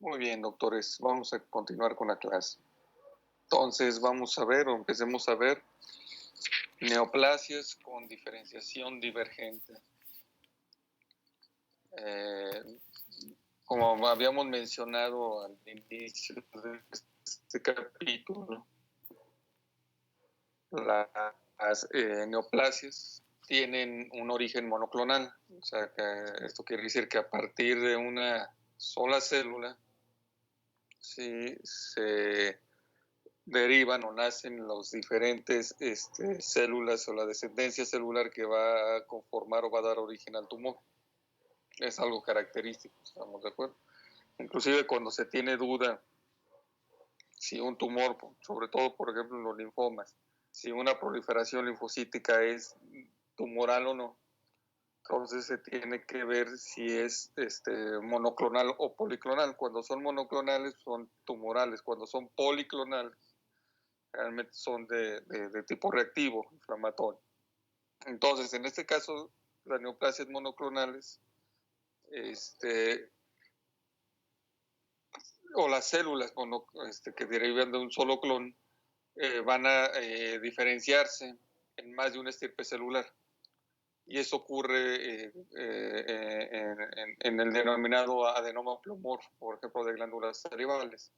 Muy bien, doctores, vamos a continuar con la clase. Entonces, vamos a ver, o empecemos a ver, neoplasias con diferenciación divergente. Como habíamos mencionado al inicio de este capítulo, las neoplasias tienen un origen monoclonal. O sea, que esto quiere decir que a partir de una sola célula, sí, se derivan o nacen los diferentes células o la descendencia celular que va a conformar o va a dar origen al tumor. Es algo característico, ¿estamos de acuerdo? Inclusive cuando se tiene duda si un tumor, sobre todo por ejemplo en los linfomas, si una proliferación linfocítica es tumoral o no, entonces se tiene que ver si es monoclonal o policlonal. Cuando son monoclonales son tumorales, cuando son policlonales realmente son de tipo reactivo, inflamatorio. Entonces, en este caso, las neoplasias monoclonales, o las células que derivan de un solo clon, van a diferenciarse en más de una estirpe celular. Y eso ocurre en el denominado adenoma pleomorfo, por ejemplo, de glándulas salivales,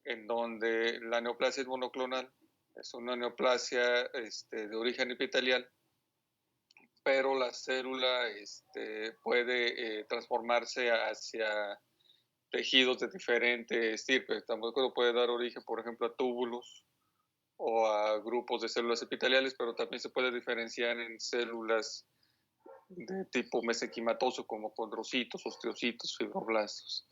en donde la neoplasia es monoclonal, es una neoplasia de origen epitelial, pero la célula puede transformarse hacia tejidos de diferentes estirpes. Tampoco puede dar origen, por ejemplo, a túbulos o a grupos de células epiteliales, pero también se puede diferenciar en células de tipo mesenquimatoso como condrocitos, osteocitos, fibroblastos.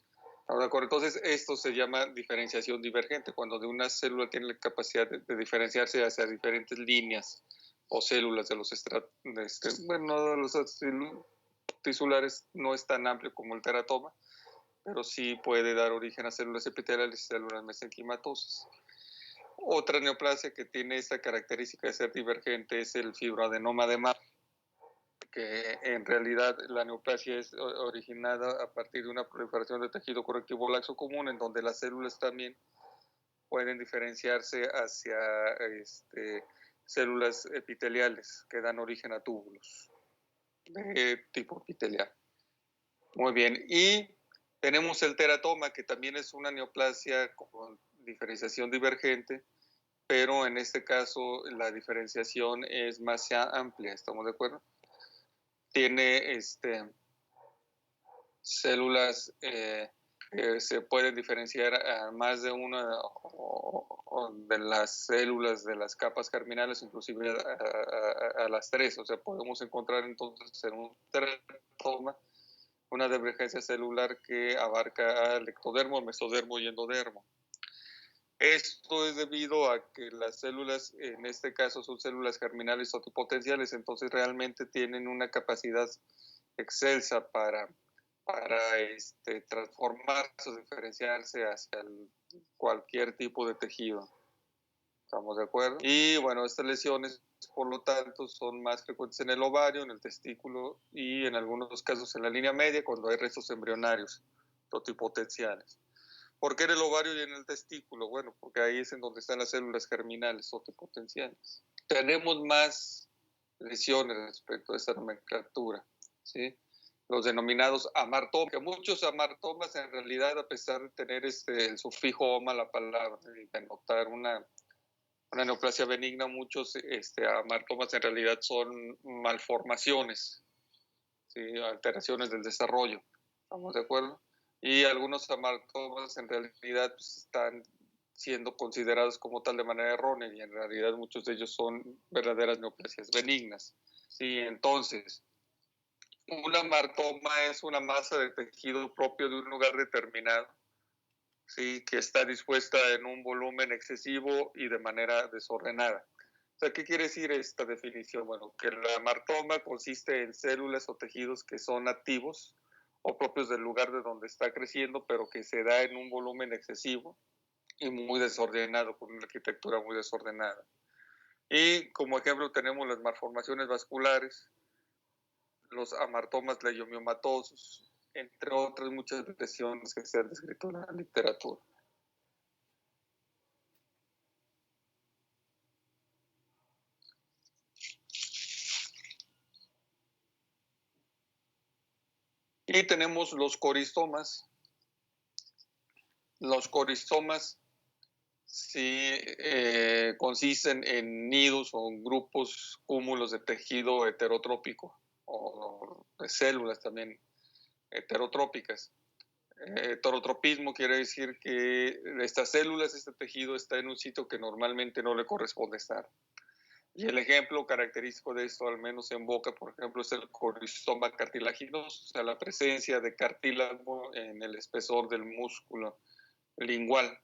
Entonces, esto se llama diferenciación divergente, cuando de una célula tiene la capacidad de diferenciarse hacia diferentes líneas o células de los estratos. Bueno, los tisulares no es tan amplio como el teratoma, pero sí puede dar origen a células epiteliales y células mesenquimatosas. Otra neoplasia que tiene esta característica de ser divergente es el fibroadenoma de Mars, que en realidad la neoplasia es originada a partir de una proliferación de tejido conectivo laxo común, en donde las células también pueden diferenciarse hacia células epiteliales que dan origen a túbulos de tipo epitelial. Muy bien, y tenemos el teratoma, que también es una neoplasia con diferenciación divergente, pero en este caso la diferenciación es más amplia, ¿estamos de acuerdo? Tiene células se pueden diferenciar a más de una de las células de las capas germinales, inclusive a las tres. O sea, podemos encontrar entonces en un teratoma una divergencia celular que abarca al ectodermo, mesodermo y endodermo. Esto es debido a que las células, en este caso, son células germinales totipotenciales, entonces realmente tienen una capacidad excelsa para transformarse o diferenciarse hacia cualquier tipo de tejido. ¿Estamos de acuerdo? Y bueno, estas lesiones, por lo tanto, son más frecuentes en el ovario, en el testículo y en algunos casos en la línea media cuando hay restos embrionarios totipotenciales. ¿Por qué en el ovario y en el testículo? Bueno, porque ahí es en donde están las células germinales totipotenciales. Tenemos más lesiones respecto a esta nomenclatura, ¿sí? Los denominados amartomas, que muchos amartomas en realidad, a pesar de tener el sufijo oma la palabra y denotar una neoplasia benigna, muchos amartomas en realidad son malformaciones, ¿sí? Alteraciones del desarrollo, ¿estamos de acuerdo? Y algunos amartomas en realidad están siendo considerados como tal de manera errónea y en realidad muchos de ellos son verdaderas neoplasias benignas. ¿Sí? Entonces, un amartoma es una masa de tejido propio de un lugar determinado, ¿sí? Que está dispuesta en un volumen excesivo y de manera desordenada. O sea, ¿qué quiere decir esta definición? Bueno, que el amartoma consiste en células o tejidos que son activos o propios del lugar de donde está creciendo, pero que se da en un volumen excesivo y muy desordenado, con una arquitectura muy desordenada. Y como ejemplo tenemos las malformaciones vasculares, los amartomas leiomiomatosos, entre otras muchas lesiones que se han descrito en la literatura. Y tenemos los coristomas. Los coristomas sí consisten en nidos o grupos, cúmulos de tejido heterotrópico o de células también heterotrópicas. Heterotropismo quiere decir que estas células, este tejido está en un sitio que normalmente no le corresponde estar. Y el ejemplo característico de esto, al menos en boca, por ejemplo, es el coristoma cartilaginoso, o sea, la presencia de cartílago en el espesor del músculo lingual.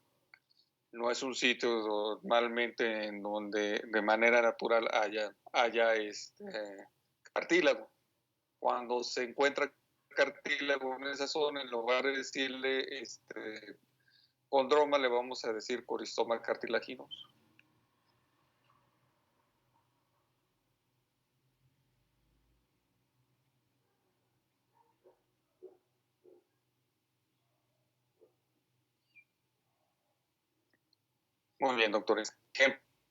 No es un sitio normalmente en donde de manera natural haya cartílago. Cuando se encuentra cartílago en esa zona, en lugar de decirle condroma, le vamos a decir coristoma cartilaginoso. Muy bien, doctores.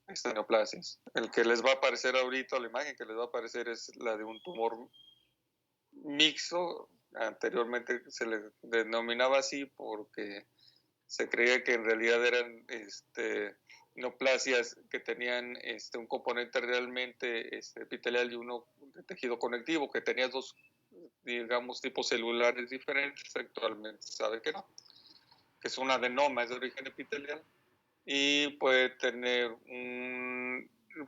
Esta neoplasias. El que les va a aparecer ahorita, la imagen que les va a aparecer es la de un tumor mixto. Anteriormente se le denominaba así porque se creía que en realidad eran neoplasias que tenían un componente realmente epitelial y uno de tejido conectivo, que tenía dos, digamos, tipos celulares diferentes. Actualmente se sabe que no, que es un adenoma, es de origen epitelial y puede tener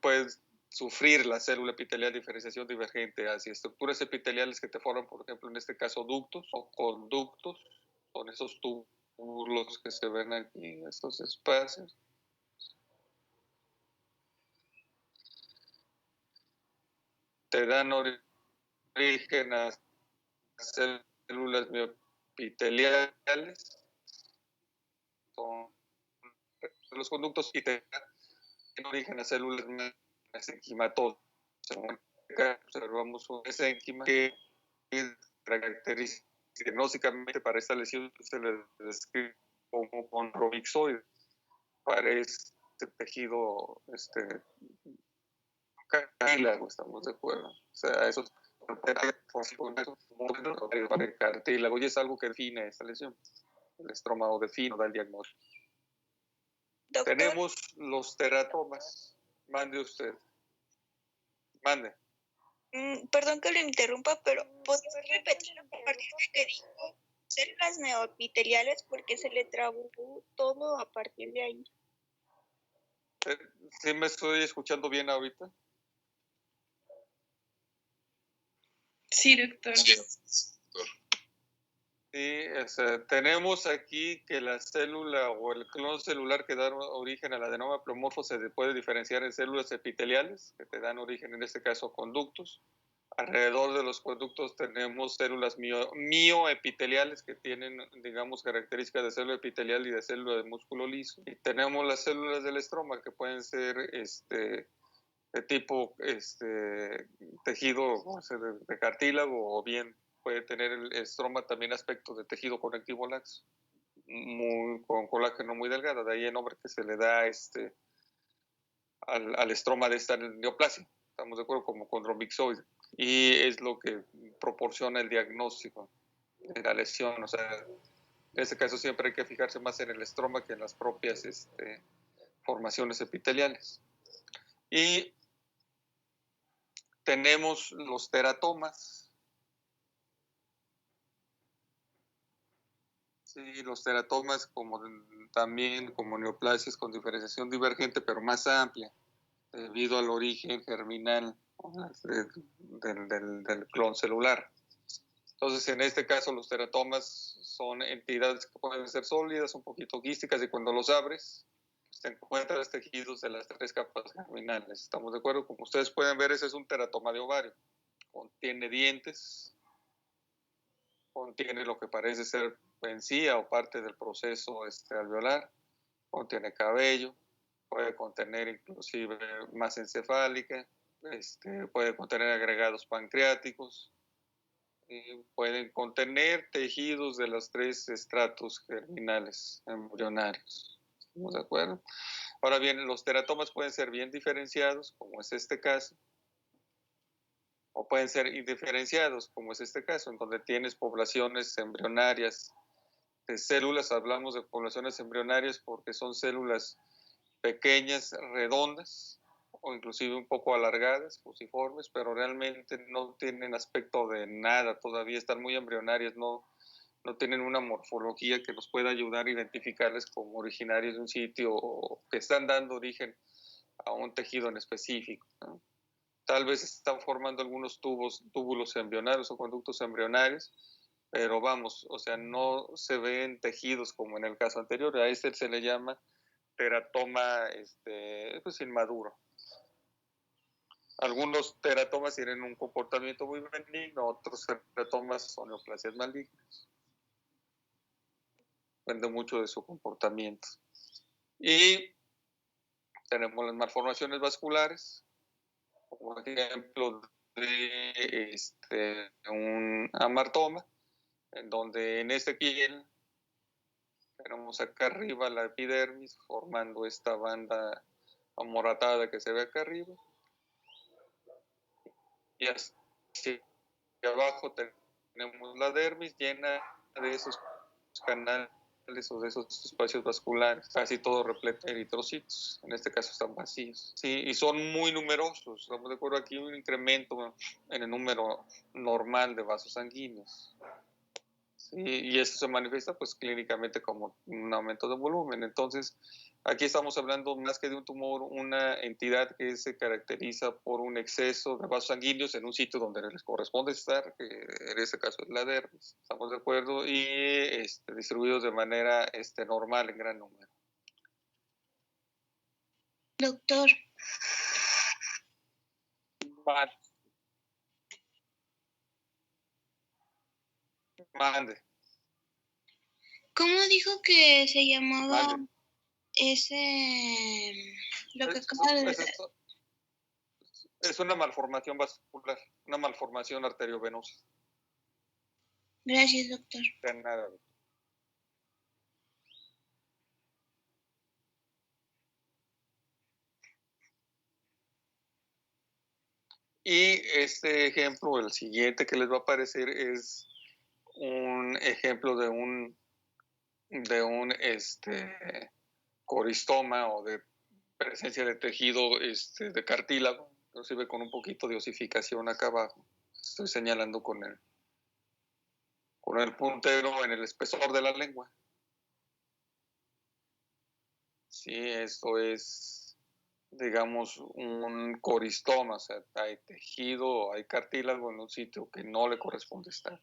puede sufrir la célula epitelial diferenciación divergente hacia estructuras epiteliales que te forman, por ejemplo, en este caso, ductos o conductos, son esos túbulos que se ven aquí en estos espacios. Te dan origen a células mioepiteliales, son los conductos, y te dan origen a células mesenquimatosas. Observamos un mesenquima que caracteriza diagnósticamente para esta lesión se le describe como conromixoide. Parece tejido cartílago, estamos de acuerdo. O sea, eso es cartílago y es algo que define esta lesión. El estrómago define, da el diagnóstico. Doctor. Tenemos los teratomas. Mande usted. Mande. Perdón que lo interrumpa, pero ¿podría repetir la parte que dijo? Células neoepiteliales, porque se le trabó todo a partir de ahí. ¿Sí me estoy escuchando bien ahorita? Sí, doctor. Sí, tenemos aquí que la célula o el clon celular que da origen al adenoma pleomorfo se puede diferenciar en células epiteliales, que te dan origen en este caso a conductos. Alrededor de los conductos tenemos células mioepiteliales que tienen, digamos, características de célula epitelial y de célula de músculo liso. Y tenemos las células del estroma que pueden ser de tipo tejido de cartílago o bien puede tener el estroma también aspectos de tejido conectivo laxo, con colágeno muy delgado, de ahí el nombre que se le da al estroma de esta neoplasia, estamos de acuerdo, como condromixoide, y es lo que proporciona el diagnóstico de la lesión. O sea, en este caso siempre hay que fijarse más en el estroma que en las propias formaciones epiteliales. Y tenemos los teratomas. Sí, los teratomas también como neoplasias con diferenciación divergente, pero más amplia, debido al origen germinal del clon celular. Entonces, en este caso, los teratomas son entidades que pueden ser sólidas, un poquito quísticas, y cuando los abres, te encuentras tejidos de las tres capas germinales. ¿Estamos de acuerdo? Como ustedes pueden ver, ese es un teratoma de ovario. Contiene dientes, contiene lo que parece ser encía o parte del proceso alveolar, contiene cabello, puede contener inclusive masa encefálica, puede contener agregados pancreáticos, pueden contener tejidos de los 3 estratos germinales embrionarios. ¿Estamos de acuerdo? Ahora bien, los teratomas pueden ser bien diferenciados, como es este caso, o pueden ser indiferenciados, como es este caso, en donde tienes poblaciones embrionarias de células. Hablamos de poblaciones embrionarias porque son células pequeñas, redondas, o inclusive un poco alargadas, fusiformes, pero realmente no tienen aspecto de nada, todavía están muy embrionarias, no tienen una morfología que nos pueda ayudar a identificarles como originarios de un sitio o que están dando origen a un tejido en específico, ¿no? Tal vez están formando algunos túbulos embrionarios o conductos embrionarios, pero vamos, o sea, no se ven tejidos como en el caso anterior. A este se le llama teratoma pues inmaduro. Algunos teratomas tienen un comportamiento muy benigno, otros teratomas son neoplasias malignas. Depende mucho de su comportamiento. Y tenemos las malformaciones vasculares, como ejemplo de un amartoma, en donde en este piel tenemos acá arriba la epidermis formando esta banda amoratada que se ve acá arriba, y hacia abajo tenemos la dermis llena de esos canales o de esos espacios vasculares, casi todo repleto de eritrocitos. En este caso están vacíos, sí, y son muy numerosos. Estamos de acuerdo, aquí un incremento en el número normal de vasos sanguíneos, sí, y esto se manifiesta pues clínicamente como un aumento de volumen. Entonces aquí estamos hablando más que de un tumor, una entidad que se caracteriza por un exceso de vasos sanguíneos en un sitio donde les corresponde estar, que en este caso es la dermis. ¿Estamos de acuerdo? Y distribuidos de manera normal en gran número. Doctor. Mande. ¿Cómo dijo que se llamaba Mande. lo que acaba de decir? Es una malformación vascular, una malformación arteriovenosa. Gracias, doctor. De nada. Y este ejemplo, el siguiente que les va a aparecer, es un ejemplo de un coristoma o de presencia de tejido de cartílago, inclusive con un poquito de osificación acá abajo. Estoy señalando con el puntero en el espesor de la lengua. Sí, esto es, digamos, un coristoma, o sea, hay tejido, hay cartílago en un sitio que no le corresponde estar.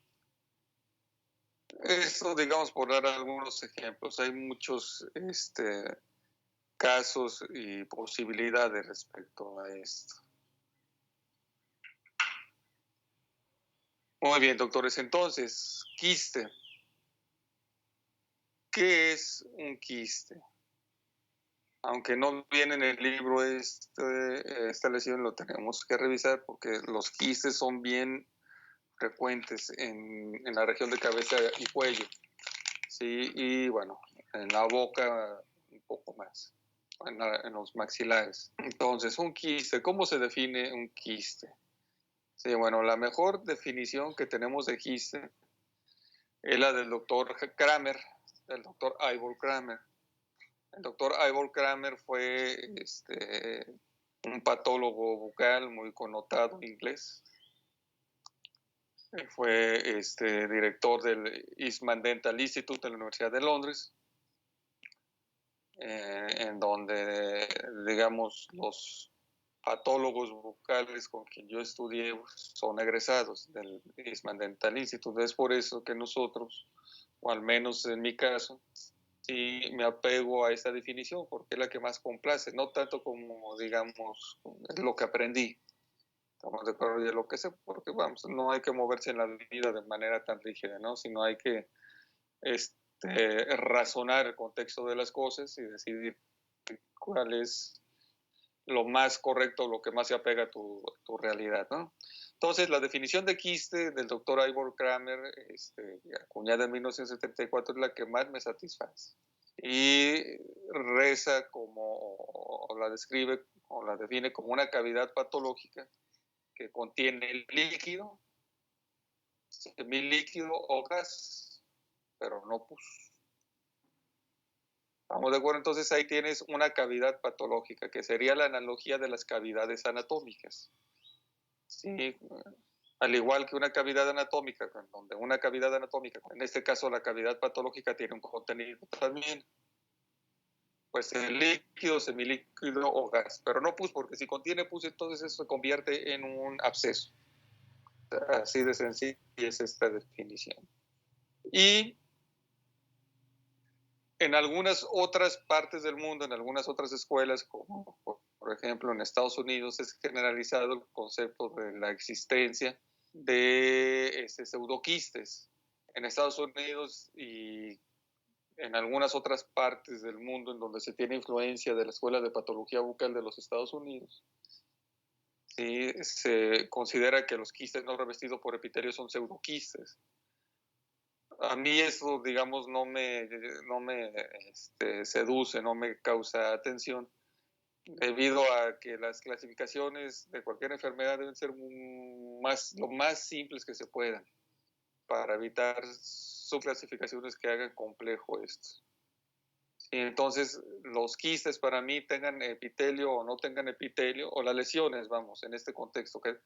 Esto, digamos, por dar algunos ejemplos, hay muchos casos y posibilidades respecto a esto. Muy bien, doctores, entonces, quiste. ¿Qué es un quiste? Aunque no viene en el libro esta lesión, lo tenemos que revisar porque los quistes son bien frecuentes en la región de cabeza y cuello, ¿sí? Y bueno, en la boca un poco más, en los maxilares. Entonces, un quiste, ¿cómo se define un quiste? Sí, bueno, la mejor definición que tenemos de quiste es la del doctor Kramer, del doctor Ivor Kramer. El doctor Ivor Kramer fue un patólogo bucal muy connotado inglés. Fue director del Eastman Dental Institute de la Universidad de Londres, en donde, digamos, los patólogos bucales con quien yo estudié son egresados del Eastman Dental Institute. Es por eso que nosotros, o al menos en mi caso, sí me apego a esta definición, porque es la que más complace, no tanto como, digamos, lo que aprendí. Estamos de acuerdo de lo que sé, porque vamos, no hay que moverse en la vida de manera tan rígida, ¿no? Sino hay que razonar el contexto de las cosas y decidir cuál es lo más correcto, lo que más se apega a tu realidad, ¿no? Entonces, la definición de quiste del doctor Ivor Kramer, acuñada en 1974, es la que más me satisface. Y reza o la describe, o la define como una cavidad patológica que contiene líquido, semilíquido o gas, pero no pus. ¿Estamos de acuerdo? Entonces ahí tienes una cavidad patológica, que sería la analogía de las cavidades anatómicas. Sí, al igual que una cavidad anatómica, donde una cavidad anatómica, en este caso la cavidad patológica, tiene un contenido también, pues el líquido, semilíquido o gas, pero no pus, porque si contiene pus, entonces eso se convierte en un absceso. Así de sencilla es esta definición. Y en algunas otras partes del mundo, en algunas otras escuelas, como por ejemplo en Estados Unidos, es generalizado el concepto de la existencia de pseudoquistes. En Estados Unidos y en algunas otras partes del mundo en donde se tiene influencia de la Escuela de Patología Bucal de los Estados Unidos, ¿sí? Se considera que los quistes no revestidos por epitelio son pseudoquistes. A mí eso, digamos, no me seduce, no me causa atención, debido a que las clasificaciones de cualquier enfermedad deben ser lo más simples que se puedan, para evitar subclasificaciones que hagan complejo esto. Y entonces, los quistes para mí, tengan epitelio o no tengan epitelio, o las lesiones, vamos, en este contexto, que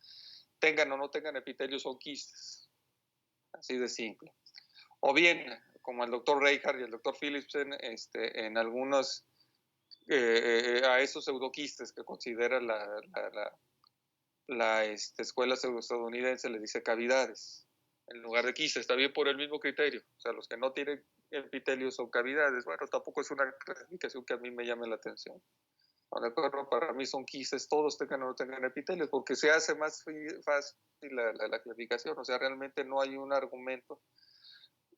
tengan o no tengan epitelio, son quistes. Así de simple. O bien, como el doctor Reichardt y el doctor Philipsen, en algunos, a esos pseudoquistes que considera la escuela estadounidense, le dice cavidades en lugar de quistes, está bien por el mismo criterio. O sea, los que no tienen epitelio son cavidades. Bueno, tampoco es una clasificación que a mí me llame la atención. ¿De acuerdo? Para mí son quistes, todos tengan o no tengan epitelios, porque se hace más fácil la clasificación. O sea, realmente no hay un argumento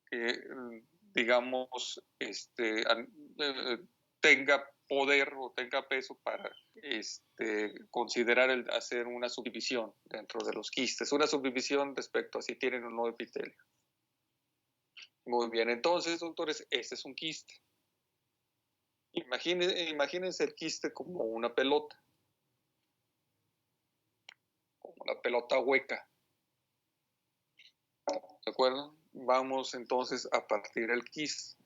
que, digamos, tenga poder o tenga peso para considerar hacer una subdivisión dentro de los quistes, una subdivisión respecto a si tienen o no epitelio. Muy bien, entonces, doctores, este es un quiste. Imagínense el quiste como una pelota, como la pelota hueca. ¿De acuerdo? Vamos entonces a partir del quiste.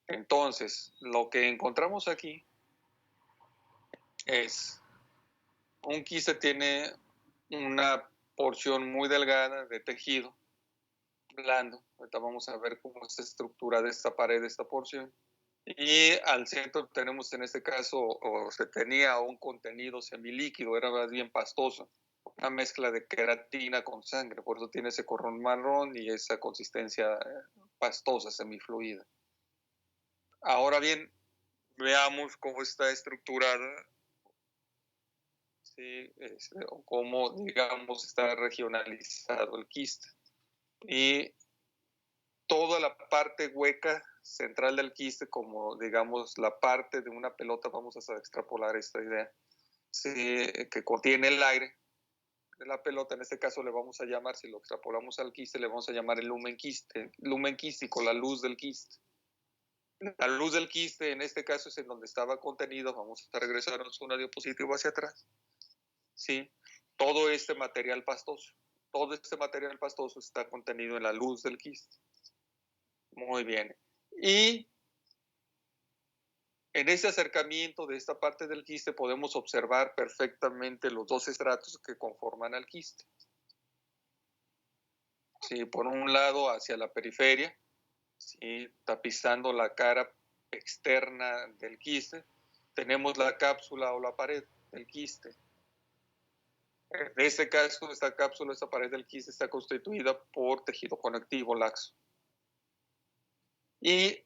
Entonces, lo que encontramos aquí es un quiste tiene una porción muy delgada de tejido blando. Ahorita vamos a ver cómo está estructurada esta pared, esta porción. Y al centro tenemos en este caso, o se tenía un contenido semilíquido, era más bien pastoso, una mezcla de queratina con sangre, por eso tiene ese color marrón y esa consistencia pastosa, semifluida. Ahora bien, veamos cómo está estructurada, ¿sí? O cómo, digamos, está regionalizado el quiste. Y toda la parte hueca central del quiste, como digamos la parte de una pelota, vamos a extrapolar esta idea, ¿sí? Que contiene el aire de la pelota. En este caso le vamos a llamar, si lo extrapolamos al quiste, le vamos a llamar el lumen quístico, la luz del quiste. La luz del quiste en este caso es en donde estaba contenido. Vamos a regresarnos una diapositiva hacia atrás, ¿sí? Todo este material pastoso está contenido en la luz del quiste. Muy bien. Y en ese acercamiento de esta parte del quiste podemos observar perfectamente los dos estratos que conforman al quiste. Sí, por un lado hacia la periferia, sí, tapizando la cara externa del quiste, tenemos la cápsula o la pared del quiste. En este caso, esta cápsula, esta pared del quiste está constituida por tejido conectivo laxo. Y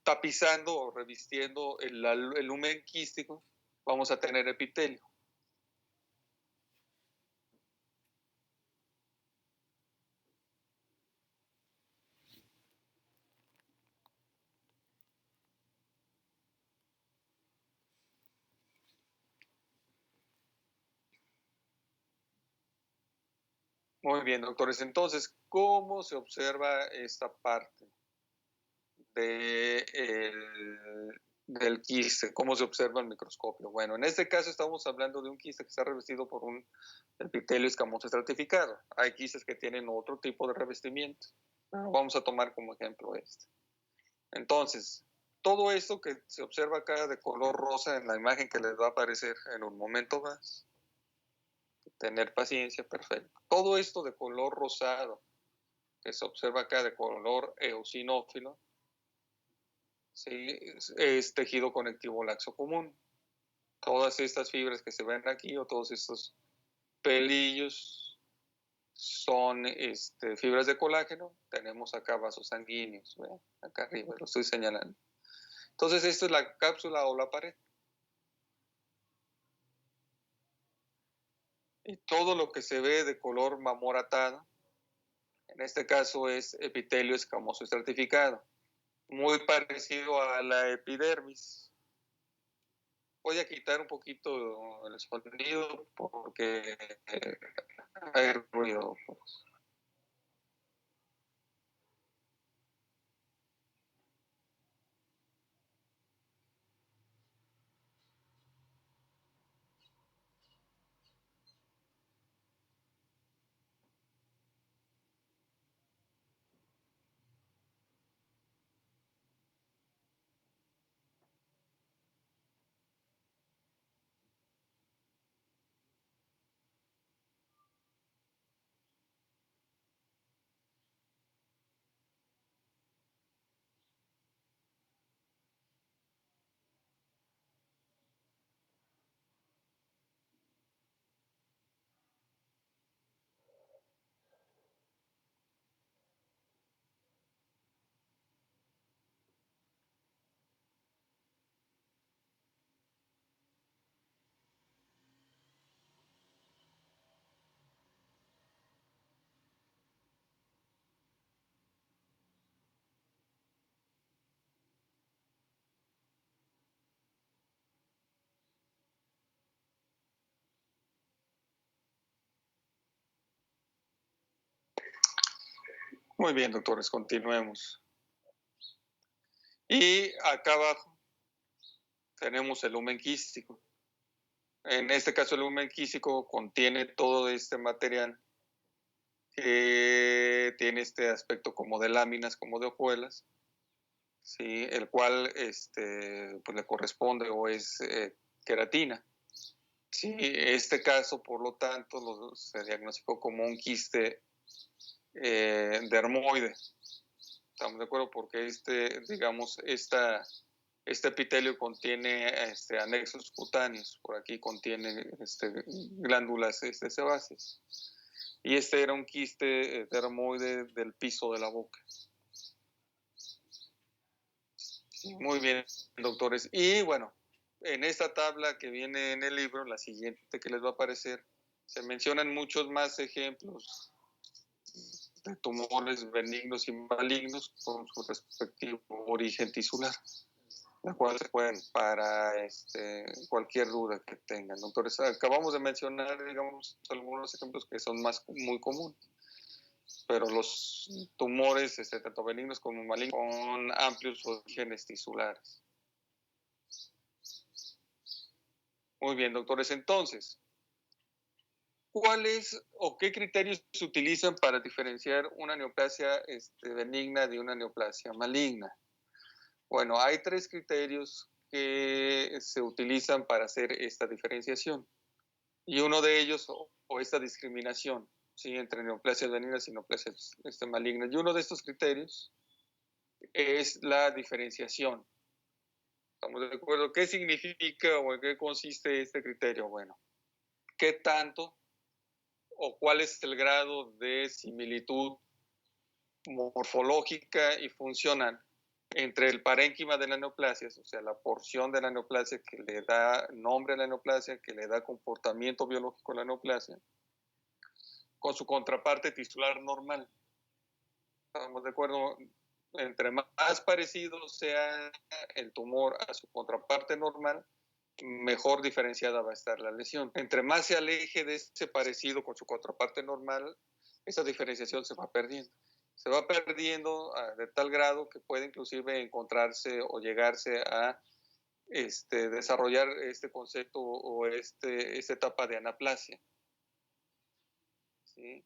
tapizando o revistiendo el lumen quístico, vamos a tener epitelio. Muy bien, doctores. Entonces, ¿cómo se observa esta parte del quiste? ¿Cómo se observa el microscopio? Bueno, en este caso estamos hablando de un quiste que está revestido por un epitelio escamoso estratificado. Hay quistes que tienen otro tipo de revestimiento. Vamos a tomar como ejemplo este. Entonces, todo esto que se observa acá de color rosa en la imagen que les va a aparecer en un momento más, tener paciencia, perfecto. Todo esto de color rosado que se observa acá de color eosinófilo, ¿sí? Es tejido conectivo laxo común. Todas estas fibras que se ven aquí o todos estos pelillos son fibras de colágeno. Tenemos acá vasos sanguíneos, ¿ve? Acá arriba lo estoy señalando. Entonces, esta es la cápsula o la pared. Y todo lo que se ve de color mamoratado, en este caso es epitelio escamoso estratificado, muy parecido a la epidermis. Voy a quitar un poquito el sonido porque hay ruido. Muy bien, doctores, continuemos. Y acá abajo tenemos el lumen quístico. En este caso, el lumen quístico contiene todo este material que tiene este aspecto como de láminas, como de hojuelas, ¿sí? El cual pues le corresponde o es queratina. Sí, este caso, por lo tanto, se diagnosticó como un quiste dermoide. ¿Estamos de acuerdo? Porque digamos, este epitelio contiene anexos cutáneos. Por aquí contiene glándulas sebáceas. Y este era un quiste dermoide del piso de la boca. Muy bien, doctores. Y bueno, en esta tabla que viene en el libro, la siguiente que les va a aparecer, se mencionan muchos más ejemplos de tumores benignos y malignos con su respectivo origen tisular, la cual se pueden para cualquier duda que tengan. Doctores, acabamos de mencionar, digamos, algunos ejemplos que son muy comunes, pero los tumores, tanto benignos como malignos, con amplios orígenes tisulares. Muy bien, doctores, entonces, ¿cuáles o qué criterios se utilizan para diferenciar una neoplasia benigna de una neoplasia maligna? Bueno, hay 3 criterios que se utilizan para hacer esta diferenciación. Y uno de ellos, o esta discriminación, ¿sí? Entre neoplasias benignas y neoplasias malignas. Y uno de estos criterios es la diferenciación. ¿Estamos de acuerdo? ¿Qué significa o en qué consiste este criterio? Bueno, ¿qué tanto o cuál es el grado de similitud morfológica y funcional entre el parénquima de la neoplasia, o sea, la porción de la neoplasia que le da nombre a la neoplasia, que le da comportamiento biológico a la neoplasia, con su contraparte tisular normal? ¿Estamos de acuerdo? Entre más parecido sea el tumor a su contraparte normal, mejor diferenciada va a estar la lesión. Entre más se aleje de ese parecido con su contraparte normal, esa diferenciación se va perdiendo. Se va perdiendo de tal grado que puede inclusive encontrarse o llegarse a desarrollar este concepto o esta etapa de anaplasia, ¿sí?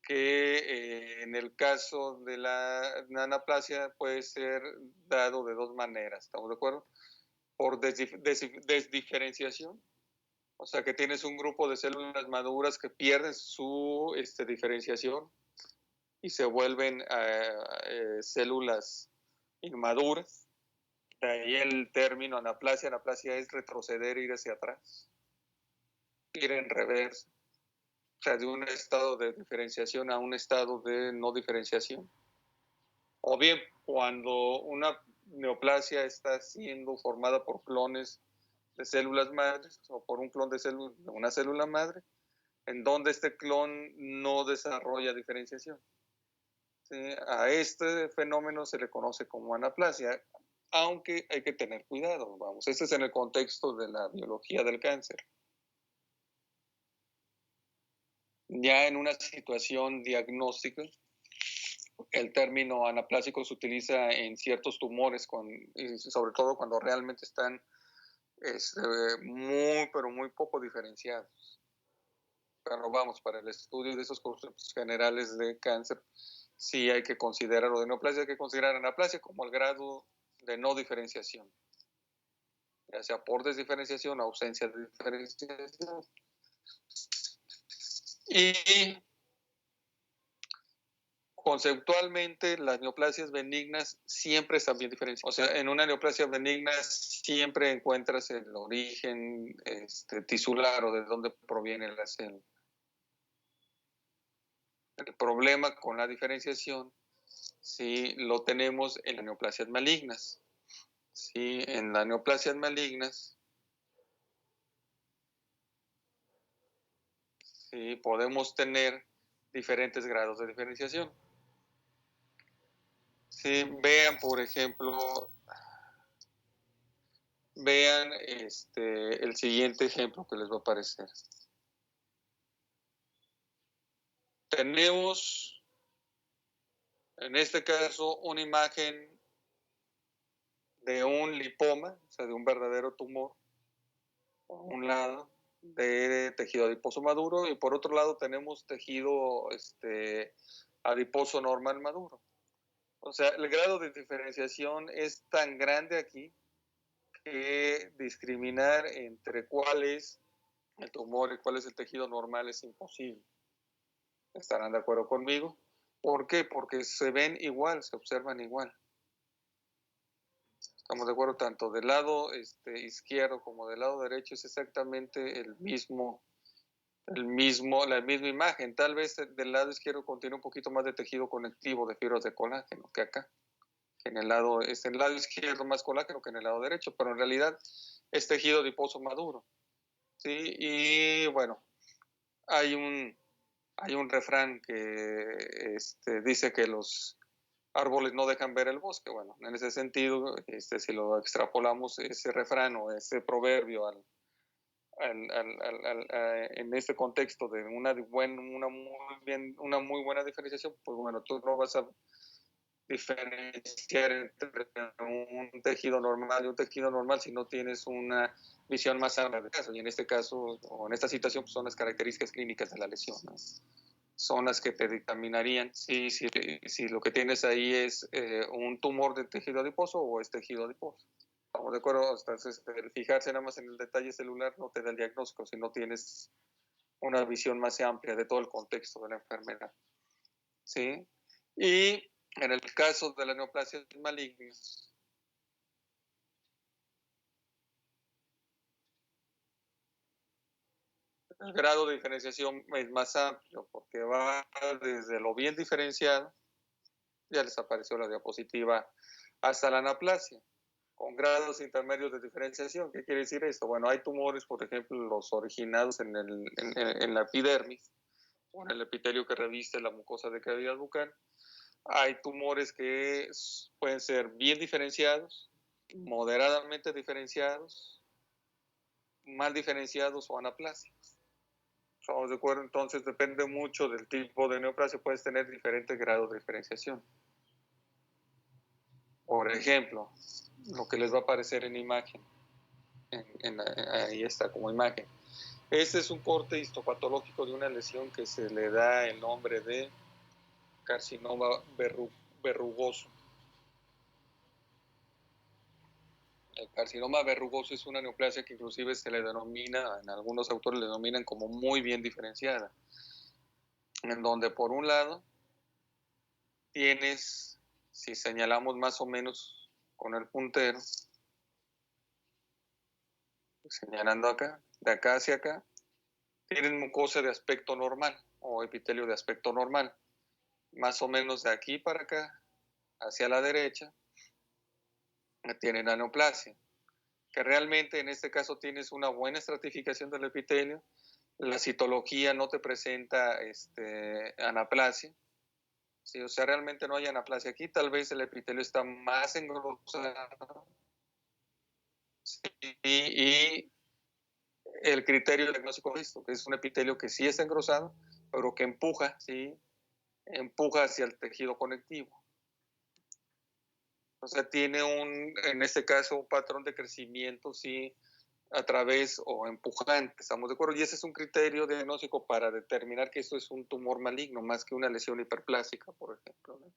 Que en el caso de la anaplasia puede ser dado de dos maneras, ¿estamos de acuerdo? Por desdiferenciación, o sea que tienes un grupo de células maduras que pierden su diferenciación y se vuelven células inmaduras. De ahí el término anaplasia. Anaplasia es retroceder, ir hacia atrás, ir en reversa. O sea, de un estado de diferenciación a un estado de no diferenciación. O bien, cuando una neoplasia está siendo formada por clones de células madres o por un clon de una célula madre, en donde este clon no desarrolla diferenciación. ¿Sí? A este fenómeno se le conoce como anaplasia, aunque hay que tener cuidado, vamos, este es en el contexto de la biología del cáncer. Ya en una situación diagnóstica, el término anaplásico se utiliza en ciertos tumores, y sobre todo cuando realmente están pero muy poco diferenciados. Pero vamos, para el estudio de esos conceptos generales de cáncer, sí hay que considerar, o de neoplasia, hay que considerar anaplasia como el grado de no diferenciación, ya sea por desdiferenciación o ausencia de diferenciación. Y conceptualmente, las neoplasias benignas siempre están bien diferenciadas. O sea, en una neoplasia benigna siempre encuentras el origen tisular o de dónde proviene la célula. El problema con la diferenciación, sí, lo tenemos en las neoplasias malignas. Sí, en las neoplasias malignas, sí, podemos tener diferentes grados de diferenciación. Sí, vean, por ejemplo, vean el siguiente ejemplo que les va a aparecer. Tenemos, en este caso, una imagen de un lipoma, o sea, de un verdadero tumor, por un lado, de tejido adiposo maduro, y por otro lado tenemos tejido adiposo normal maduro. O sea, el grado de diferenciación es tan grande aquí que discriminar entre cuál es el tumor y cuál es el tejido normal es imposible. ¿Estarán de acuerdo conmigo? ¿Por qué? Porque se ven igual, se observan igual. Estamos de acuerdo, tanto del lado izquierdo como del lado derecho es exactamente la misma imagen. Tal vez del lado izquierdo contiene un poquito más de tejido conectivo de fibras de colágeno que acá. Que en el lado izquierdo más colágeno que en el lado derecho, pero en realidad es tejido adiposo maduro. ¿Sí? Y bueno, hay un refrán que dice que los árboles no dejan ver el bosque. Bueno, en ese sentido, si lo extrapolamos ese refrán o ese proverbio en este contexto de una muy buena diferenciación, pues bueno, tú no vas a diferenciar entre un tejido normal y un tejido normal si no tienes una visión más amplia del caso. Y en este caso, o en esta situación, pues son las características clínicas de la lesión, ¿no? Son las que te dictaminarían si lo que tienes ahí es un tumor de tejido adiposo o es tejido adiposo. ¿Estamos de acuerdo? Entonces, fijarse nada más en el detalle celular no te da el diagnóstico si no tienes una visión más amplia de todo el contexto de la enfermedad. ¿Sí? Y en el caso de las neoplasias malignas, el grado de diferenciación es más amplio porque va desde lo bien diferenciado, ya les apareció la diapositiva, hasta la anaplasia, con grados intermedios de diferenciación. ¿Qué quiere decir esto? Bueno, hay tumores, por ejemplo, los originados en la epidermis, o en el epitelio que reviste la mucosa de cavidad bucal. Hay tumores que pueden ser bien diferenciados, moderadamente diferenciados, mal diferenciados o anaplásicos. ¿Estamos de acuerdo? Entonces depende mucho del tipo de neoplasia, puedes tener diferentes grados de diferenciación. Por ejemplo, lo que les va a aparecer en imagen, ahí está como imagen. Este es un corte histopatológico de una lesión que se le da el nombre de carcinoma verrugoso. El carcinoma verrugoso es una neoplasia que inclusive se le denomina, en algunos autores le denominan como muy bien diferenciada, en donde por un lado tienes, si señalamos más o menos con el puntero, señalando acá, de acá hacia acá, tienes mucosa de aspecto normal o epitelio de aspecto normal. Más o menos de aquí para acá, hacia la derecha, tienen la neoplasia, que realmente en este caso tienes una buena estratificación del epitelio. La citología no te presenta anaplasia. Sí, o sea, realmente no hay anaplasia aquí. Tal vez el epitelio está más engrosado. Sí, y el criterio diagnóstico es esto, que es un epitelio que sí está engrosado, pero que empuja, ¿sí? Empuja hacia el tejido conectivo. O sea, tiene en este caso, un patrón de crecimiento, sí, a través o empujante, ¿estamos de acuerdo? Y ese es un criterio diagnóstico para determinar que esto es un tumor maligno, más que una lesión hiperplásica, por ejemplo, ¿no?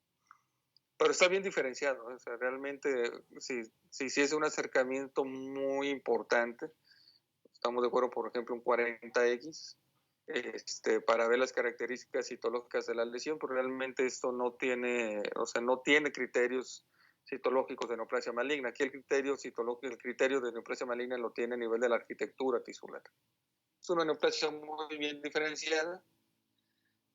Pero está bien diferenciado, ¿eh? O sea, realmente sí es un acercamiento muy importante. Estamos de acuerdo, por ejemplo, un 40X, para ver las características citológicas de la lesión, pero realmente esto no tiene, o sea, no tiene criterios citológicos de neoplasia maligna. Aquí el criterio citológico, el criterio de neoplasia maligna lo tiene a nivel de la arquitectura tisular. Es una neoplasia muy bien diferenciada.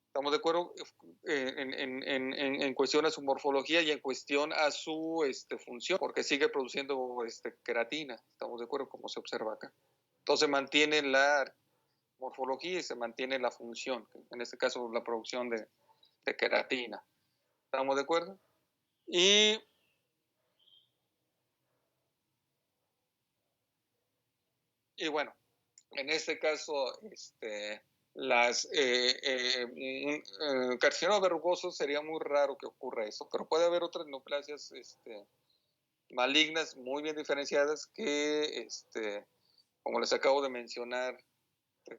Estamos de acuerdo en cuestión a su morfología y en cuestión a su función, porque sigue produciendo queratina. Estamos de acuerdo, como se observa acá. Entonces mantiene la morfología y se mantiene la función, en este caso la producción de queratina. ¿Estamos de acuerdo? Y bueno, en este caso, carcinoma verrugoso sería muy raro que ocurra eso, pero puede haber otras neoplasias malignas muy bien diferenciadas que, como les acabo de mencionar,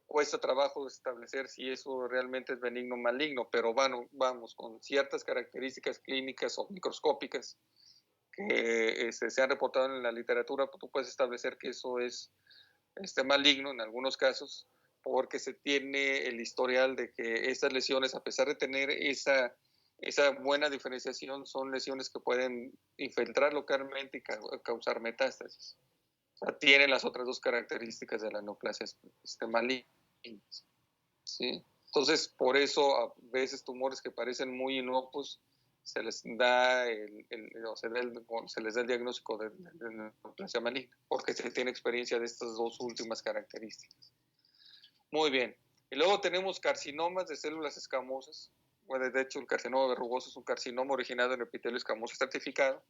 cuesta trabajo establecer si eso realmente es benigno o maligno, pero vamos con ciertas características clínicas o microscópicas que se han reportado en la literatura, tú puedes establecer que eso es maligno en algunos casos, porque se tiene el historial de que estas lesiones, a pesar de tener esa buena diferenciación, son lesiones que pueden infiltrar localmente y causar metástasis. O sea, tienen las otras dos características de la neoplasia maligna. ¿Sí? Entonces, por eso a veces tumores que parecen muy inocuos se les da se les da el diagnóstico de neoplasia maligna, porque se tiene experiencia de estas dos últimas características. Muy bien. Y luego tenemos carcinomas de células escamosas. Bueno, de hecho, el carcinoma verrugoso es un carcinoma originado en epitelio escamoso estratificado.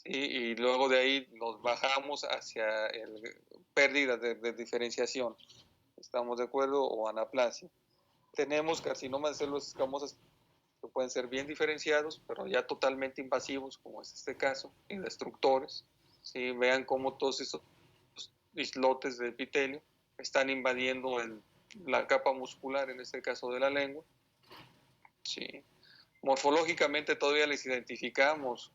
Y luego de ahí nos bajamos hacia pérdida de diferenciación. ¿Estamos de acuerdo? O anaplasia. Tenemos carcinomas de células escamosas que pueden ser bien diferenciados, pero ya totalmente invasivos, como es este caso, y destructores. ¿Sí? Vean cómo todos esos islotes de epitelio están invadiendo la capa muscular, en este caso de la lengua. ¿Sí? Morfológicamente todavía las identificamos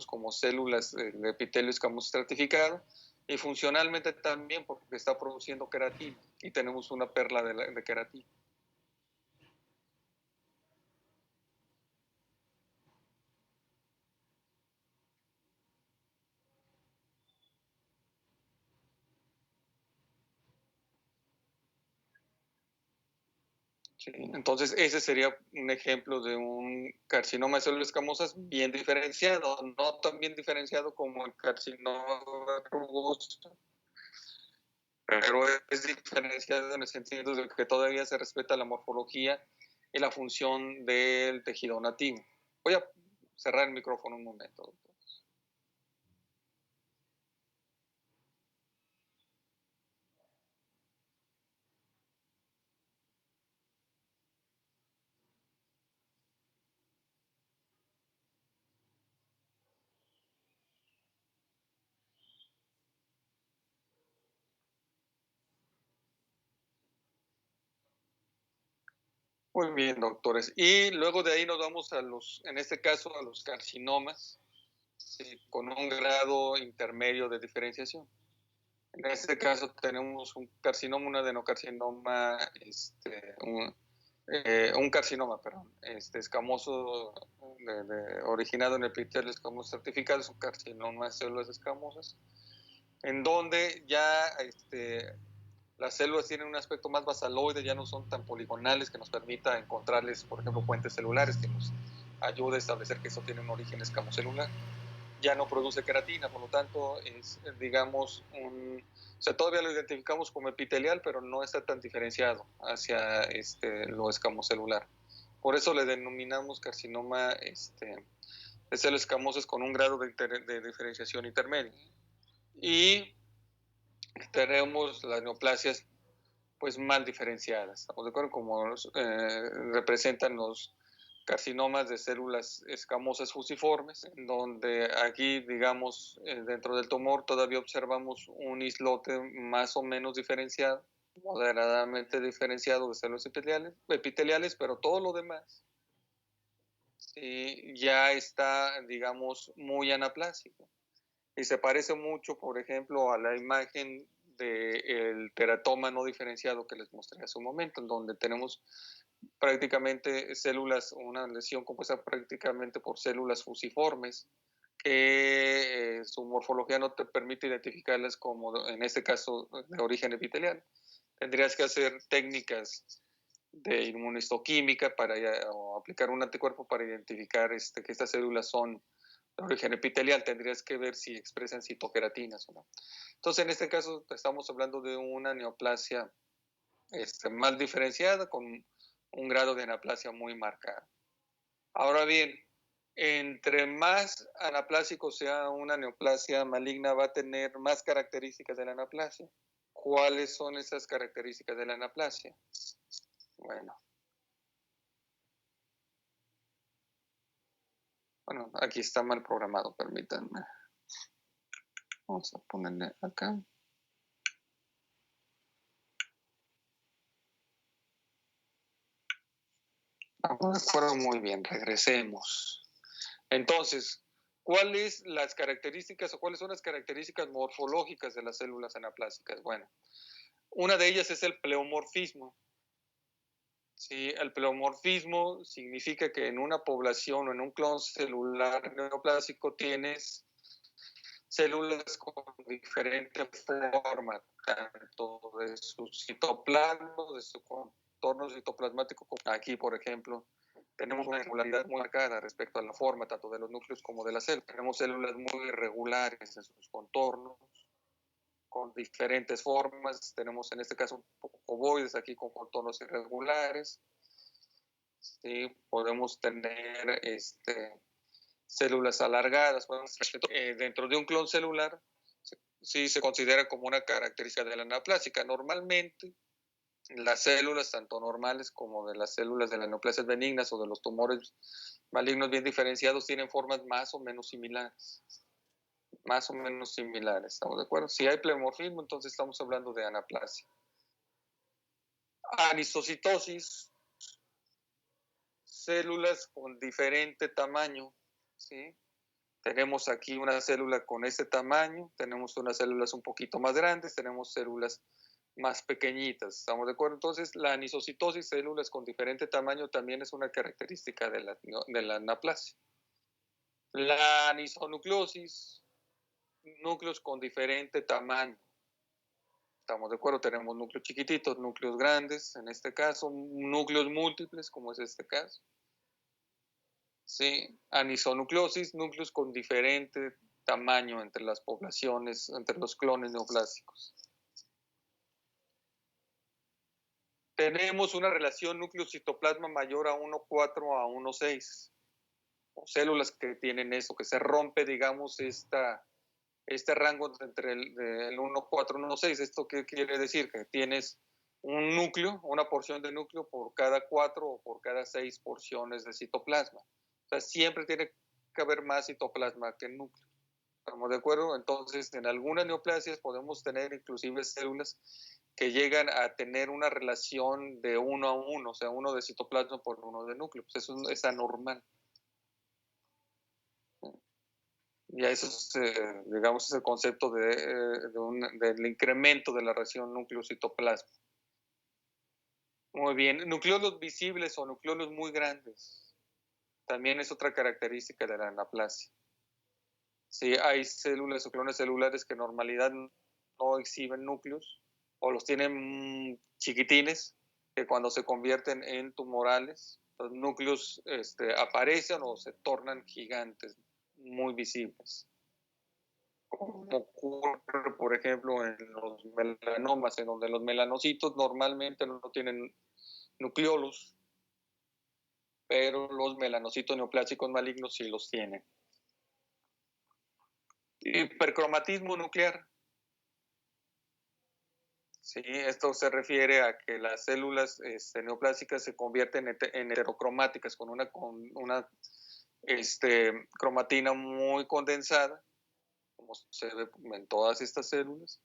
como células de epitelio escamoso estratificado, y funcionalmente también porque está produciendo queratina y tenemos una perla de queratina. Sí, entonces ese sería un ejemplo de un carcinoma de células escamosas bien diferenciado, no tan bien diferenciado como el carcinoma verrugoso, pero es diferenciado en el sentido de que todavía se respeta la morfología y la función del tejido nativo. Voy a cerrar el micrófono un momento. Muy bien, doctores. Y luego de ahí nos vamos en este caso, a los carcinomas, ¿sí? Con un grado intermedio de diferenciación. En este caso tenemos un carcinoma, un adenocarcinoma, un carcinoma, perdón, escamoso originado en el epitelio escamoso certificado, es un carcinoma de células escamosas, en donde ya las células tienen un aspecto más basaloide, ya no son tan poligonales, que nos permita encontrarles, por ejemplo, puentes celulares, que nos ayude a establecer que eso tiene un origen escamocelular. Ya no produce queratina, por lo tanto, es, digamos, o sea, todavía lo identificamos como epitelial, pero no está tan diferenciado hacia lo escamocelular. Por eso le denominamos carcinoma de células escamosas con un grado de diferenciación intermedio. Y tenemos las neoplasias pues mal diferenciadas, ¿estamos de acuerdo? Como representan los carcinomas de células escamosas fusiformes, en donde aquí, digamos, dentro del tumor todavía observamos un islote más o menos diferenciado, moderadamente diferenciado de células epiteliales, pero todo lo demás sí, ya está, digamos, muy anaplásico. Y se parece mucho, por ejemplo, a la imagen del teratoma no diferenciado que les mostré hace un momento, en donde tenemos prácticamente células, una lesión compuesta prácticamente por células fusiformes, que su morfología no te permite identificarlas como, en este caso, de origen epitelial. Tendrías que hacer técnicas de inmunistoquímica o aplicar un anticuerpo para identificar que estas células son de origen epitelial. Tendrías que ver si expresan citoqueratinas o no. Entonces, en este caso, estamos hablando de una neoplasia mal diferenciada, con un grado de anaplasia muy marcado. Ahora bien, entre más anaplásico sea una neoplasia maligna, va a tener más características de la anaplasia. ¿Cuáles son esas características de la anaplasia? Bueno, aquí está mal programado, permítanme. Vamos a ponerle acá. Vamos de acuerdo, muy bien, regresemos. Entonces, ¿cuáles las características o cuáles son las características morfológicas de las células anaplásicas? Bueno, una de ellas es el pleomorfismo. Sí, el pleomorfismo significa que en una población o en un clon celular neoplásico tienes células con diferente forma, tanto de su citoplasma, de su contorno citoplasmático, como aquí, por ejemplo, tenemos una irregularidad muy marcada respecto a la forma tanto de los núcleos como de las células. Tenemos células muy irregulares en sus contornos, con diferentes formas. Tenemos en este caso ovoides aquí con contornos irregulares. ¿Sí? Podemos tener células alargadas. Dentro de un clon celular sí se considera como una característica de la anaplásica. Normalmente las células, tanto normales como de las células de las neoplasias benignas o de los tumores malignos bien diferenciados, tienen formas más o menos similares. Más o menos similares, ¿estamos de acuerdo? Si hay pleomorfismo, entonces estamos hablando de anaplasia. Anisocitosis, células con diferente tamaño, ¿sí? Tenemos aquí una célula con este tamaño, tenemos unas células un poquito más grandes, tenemos células más pequeñitas, ¿estamos de acuerdo? Entonces, la anisocitosis, células con diferente tamaño, también es una característica de la anaplasia. La anisonucleosis, núcleos con diferente tamaño. ¿Estamos de acuerdo? Tenemos núcleos chiquititos, núcleos grandes, en este caso, núcleos múltiples, como es este caso. Sí, anisonucleosis, núcleos con diferente tamaño entre las poblaciones, entre los clones neoplásicos. Tenemos una relación núcleo-citoplasma mayor a 1,4 a 1,6. O células que tienen eso, que se rompe, digamos, este rango entre el 1,4 y 1,6. ¿Esto qué quiere decir? Que tienes un núcleo, una porción de núcleo por cada 4 o por cada 6 porciones de citoplasma. O sea, siempre tiene que haber más citoplasma que núcleo. ¿Estamos de acuerdo? Entonces, en algunas neoplasias podemos tener inclusive células que llegan a tener una relación de 1 a 1, o sea, uno de citoplasma por uno de núcleo. Pues eso es anormal. Y eso es, digamos, es el concepto del incremento de la relación núcleo-citoplasma. Muy bien. Nucleolos visibles o nucleolos muy grandes. También es otra característica de la anaplasia. Sí, hay células o clones celulares que en normalidad no exhiben núcleos o los tienen chiquitines, que cuando se convierten en tumorales, los núcleos aparecen o se tornan gigantes, muy visibles. Como ocurre, por ejemplo, en los melanomas, en donde los melanocitos normalmente no tienen nucleolos, pero los melanocitos neoplásicos malignos sí los tienen. Hipercromatismo nuclear. Sí, esto se refiere a que las células neoplásicas se convierten en heterocromáticas con una cromatina muy condensada, como se ve en todas estas células.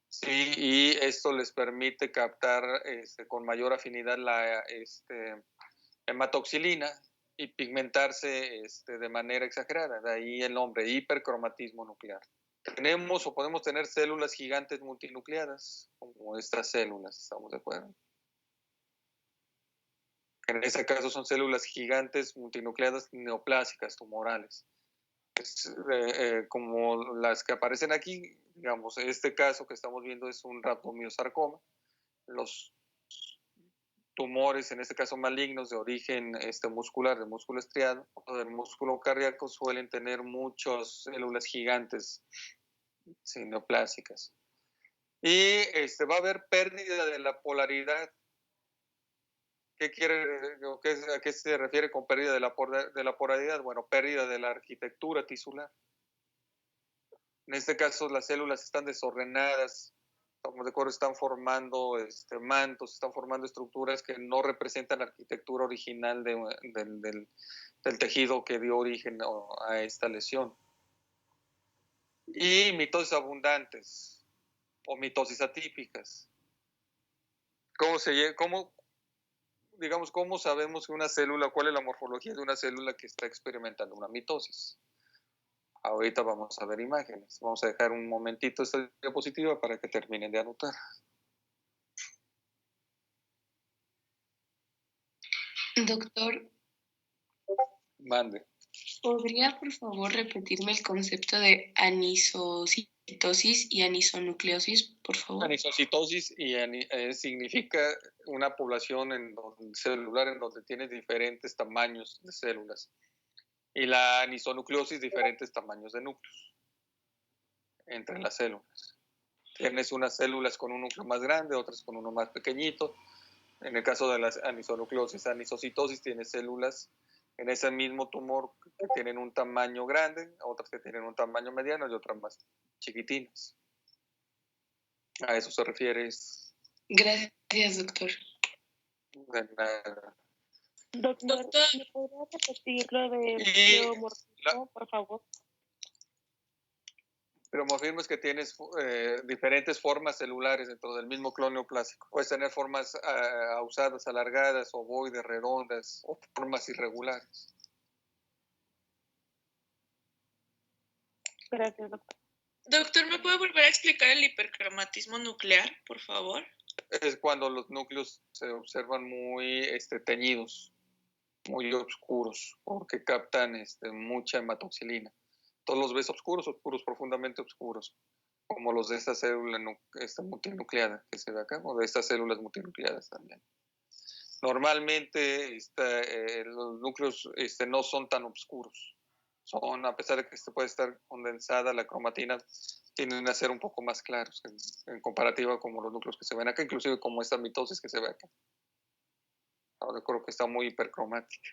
Sí, y esto les permite captar con mayor afinidad la hematoxilina y pigmentarse de manera exagerada. De ahí el nombre, hipercromatismo nuclear. Tenemos o podemos tener células gigantes multinucleadas, como estas células, ¿estamos de acuerdo? En este caso son células gigantes multinucleadas neoplásicas, tumorales. Como las que aparecen aquí, digamos, este caso que estamos viendo es un rhabdomiosarcoma. Los tumores, en este caso malignos, de origen muscular, del músculo estriado o del músculo cardíaco, suelen tener muchas células gigantes neoplásicas. Y va a haber pérdida de la polaridad. ¿A qué se refiere con pérdida de la polaridad? Bueno, pérdida de la arquitectura tisular. En este caso, las células están desordenadas, estamos de acuerdo, están formando mantos, están formando estructuras que no representan la arquitectura original del tejido que dio origen a esta lesión. Y mitosis abundantes o mitosis atípicas. ¿Cómo sabemos que una célula, cuál es la morfología de una célula que está experimentando una mitosis? Ahorita vamos a ver imágenes. Vamos a dejar un momentito esta diapositiva para que terminen de anotar. Doctor, mande. ¿Podría por favor repetirme el concepto de anisocitosis y anisonucleosis, por favor? Anisocitosis significa una población celular en donde tiene diferentes tamaños de células. Y la anisonucleosis, diferentes tamaños de núcleos entre las células. Tienes unas células con un núcleo más grande, otras con uno más pequeñito. En el caso de la anisonucleosis, anisocitosis, tiene células en ese mismo tumor que tienen un tamaño grande, otras que tienen un tamaño mediano y otras más chiquitinas. A eso se refiere. Gracias, doctor. De nada. Doctor, ¿me podría repetir lo de pleomorfismo, por favor? Pleomorfismo es que tienes diferentes formas celulares dentro del mismo clon neoplásico. Puedes tener formas ausadas, alargadas, ovoides, redondas o formas irregulares. Gracias, doctor. Doctor, ¿me puede volver a explicar el hipercromatismo nuclear, por favor? Es cuando los núcleos se observan muy teñidos, muy oscuros, porque captan mucha hematoxilina. Todos los ves oscuros, profundamente oscuros, como los de esta célula multinucleada que se ve acá, o de estas células multinucleadas también. Normalmente los núcleos no son tan oscuros. A pesar de que puede estar condensada la cromatina, tienden a ser un poco más claros en comparativa con los núcleos que se ven acá, inclusive como esta mitosis que se ve acá. Ahora creo que está muy hipercromática.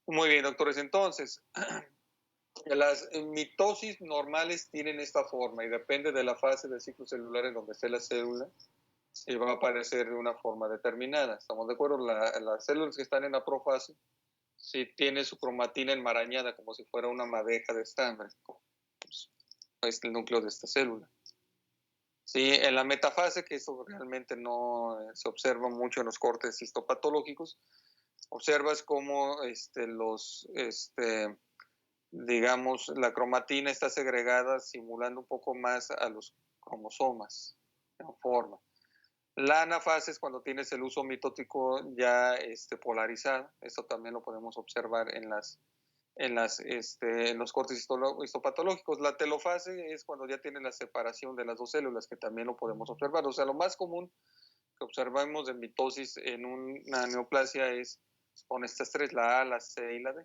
Muy bien, doctores, entonces, las mitosis normales tienen esta forma y depende de la fase del ciclo celular en donde esté la célula, se va a aparecer de una forma determinada. ¿Estamos de acuerdo? Las células que están en la profase, si tiene su cromatina enmarañada como si fuera una madeja de estambre, pues, es el núcleo de esta célula. Sí, en la metafase, que eso realmente no se observa mucho en los cortes histopatológicos, observas cómo digamos, la cromatina está segregada simulando un poco más a los cromosomas en forma. La anafase es cuando tienes el uso mitótico ya polarizado. Esto también lo podemos observar en los cortes histopatológicos. La telofase es cuando ya tienes la separación de las dos células, que también lo podemos observar. O sea, lo más común que observamos de mitosis en una neoplasia es con estas tres, la A, la C y la D,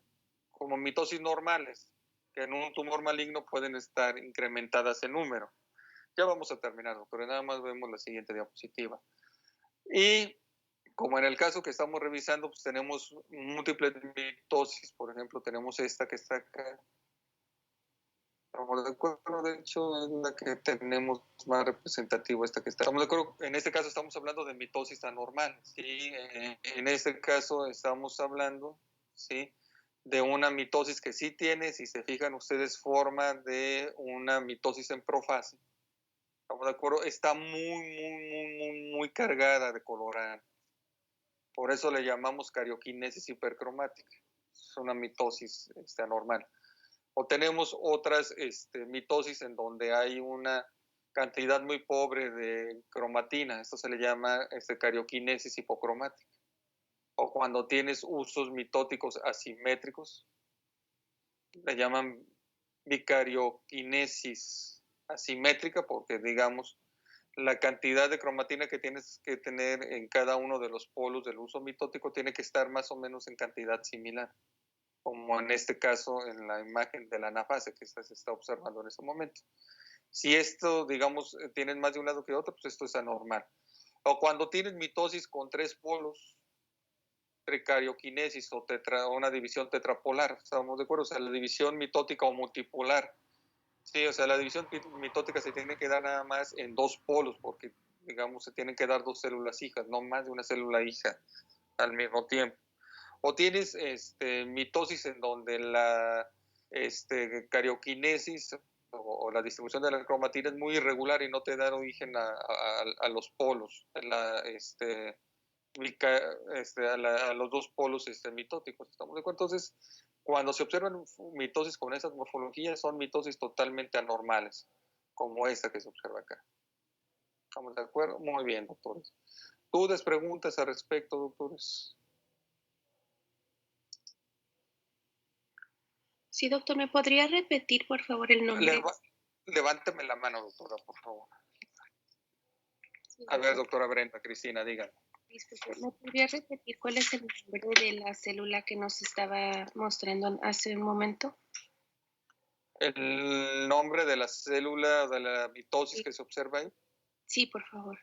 como mitosis normales, que en un tumor maligno pueden estar incrementadas en número. Ya vamos a terminar, doctor, nada más vemos la siguiente diapositiva. Y como en el caso que estamos revisando, pues tenemos múltiples mitosis, por ejemplo, tenemos esta que está acá. Estamos de acuerdo, de hecho, es la que tenemos más representativo, esta que está. Estamos de acuerdo, en este caso estamos hablando de mitosis anormal, ¿sí? En este caso estamos hablando, ¿sí?, de una mitosis que sí tiene, si se fijan ustedes, forma de una mitosis en profase. Estamos de acuerdo, está muy cargada de colorante. Por eso le llamamos carioquinesis hipercromática. Es una mitosis anormal. O tenemos otras mitosis en donde hay una cantidad muy pobre de cromatina. Esto se le llama carioquinesis hipocromática. O cuando tienes usos mitóticos asimétricos, le llaman bicarioquinesis asimétrica, porque digamos la cantidad de cromatina que tienes que tener en cada uno de los polos del uso mitótico tiene que estar más o menos en cantidad similar, como en este caso en la imagen de la anafase que se está observando en este momento. Si esto, digamos, tienes más de un lado que otro, pues esto es anormal. O cuando tienes mitosis con tres polos, tricarioquinesis o una división tetrapolar, ¿estamos de acuerdo? O sea, la división mitótica o multipolar. Sí, o sea, la división mitótica se tiene que dar nada más en dos polos, porque, digamos, se tienen que dar dos células hijas, no más de una célula hija al mismo tiempo. O tienes mitosis en donde la carioquinesis o la distribución de la cromatina es muy irregular y no te da origen a los polos, a los dos polos mitóticos. ¿Estamos de acuerdo? Entonces, cuando se observan mitosis con esas morfologías, son mitosis totalmente anormales, como esta que se observa acá. ¿Estamos de acuerdo? Muy bien, doctores. ¿Dudas, preguntas al respecto, doctores? Sí, doctor, ¿me podría repetir, por favor, el nombre? Levánteme la mano, doctora, por favor. Sí, a ver, doctora Brenda, Cristina, dígame. Disculpe, ¿me podría repetir cuál es el nombre de la célula que nos estaba mostrando hace un momento? ¿El nombre de la célula de la mitosis Sí. que se observa ahí? Sí, por favor.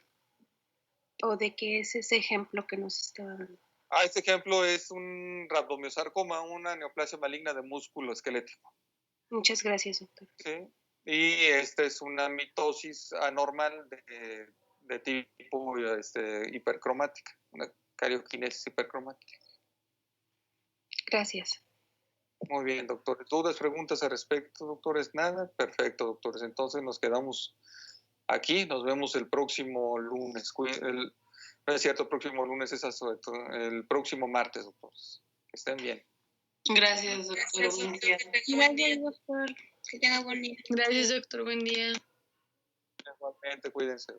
¿O de qué es ese ejemplo que nos estaba dando? Este ejemplo es un rhabdomyosarcoma, una neoplasia maligna de músculo esquelético. Muchas gracias, doctor. ¿Sí? Y esta es una mitosis anormal de tipo hipercromática, una carioquinesis hipercromática. Gracias. Muy bien, doctores. ¿Dudas, preguntas al respecto, doctores? Nada. Perfecto, doctores. Entonces nos quedamos aquí. Nos vemos el próximo lunes. No es cierto, el próximo lunes es el próximo martes, doctores. Que estén bien. Gracias, doctor. Gracias, Buen doctor. día. Que tenga buen día. Gracias, doctor. Que tenga buen día. Gracias, doctor. Buen día. Igualmente, cuídense.